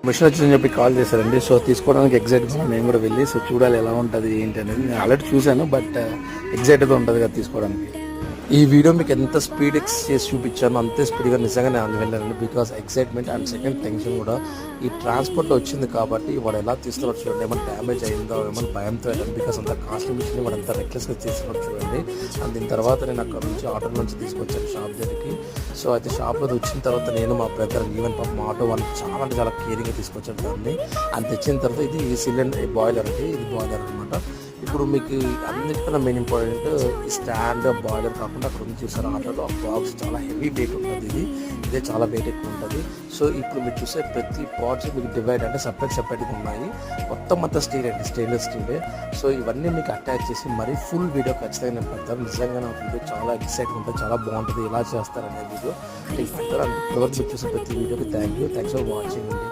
Machine వచ్చిందని చెప్పి call చేశారండి. సో తీసుకోవడానికి ఎగ్జైట్గా నేను కూడా వెళ్ళి సో చూడాలి ఎలా ఉంటుంది ఏంటి అనేది. నేను ఆల్రెడీ చూశాను, బట్ ఎగ్జైట్గా ఉంటుంది కదా తీసుకోవడానికి. ఈ వీడియో మీకు ఎంత స్పీడ్ చేసి చూపించాను అంతే స్పీడ్గా నిజంగా నేను వెళ్ళానండి. Because excitement and second tension కూడా ఈ ట్రాన్స్పోర్ట్లో వచ్చింది కాబట్టి వాడు ఎలా తీసుకురావచ్చు చూడండి. ఏమైనా డ్యామేజ్ అయిందో ఏమైనా భయంతో వెళ్ళాను. బికాస్ అంత కాస్ట్లీ మిషన్ వాడు అంత రెక్లెస్గా తీసుకురావచ్చు చూడండి. అండ్ దీని తర్వాత నేను అక్కడ నుంచి ఆటో నుంచి తీసుకొచ్చాను షాప్ దగ్గరికి. సో అయితే షాప్లో వచ్చిన తర్వాత నేను మా బ్రదర్ ఈవెన్ పాప మా ఆటో వాళ్ళు చాలా అంటే చాలా కేరింగ్గా తీసుకొచ్చాను దాన్ని. అండ్ తెచ్చిన తర్వాత ఇది సిలిండర్ బాయిలర్ అండి, ఇది బాయిలర్ అనమాట. ఇప్పుడు మీకు అన్నిటికన్నా మెయిన్ ఇంపార్టెంట్ ఈ స్టాండ్ బాయిలర్ కాకుండా అక్కడ నుంచి చూసారు ఆటోలో ఆ బాక్స్ చాలా హెవీ వెయిట్ ఉంటుంది. ఇదే చాలా వెయిట్ ఎక్కువ ఉంటుంది. సో ఇప్పుడు మీరు చూసే ప్రతి పార్ట్స్ మీకు డివైడ్ అంటే సపరేట్గా ఉన్నాయి. మొత్తం అంతా స్టీల్ అండి, స్టెయిన్లెస్ స్టీలే. సో ఇవన్నీ మీకు అటాచ్ చేసి మరీ ఫుల్ వీడియో ఖచ్చితంగా నేను పెడతాను. నిజంగా నా వీడియో చాలా ఎక్సైట్గా ఉంటుంది, చాలా బాగుంటుంది. ఎలా చేస్తారనే వీడియో మీకు పెడతారు. అండ్ ఇప్పటివరకు మీరు చూసే ప్రతి వీడియోకి థ్యాంక్స్ ఫర్ వాచింగ్ అండి.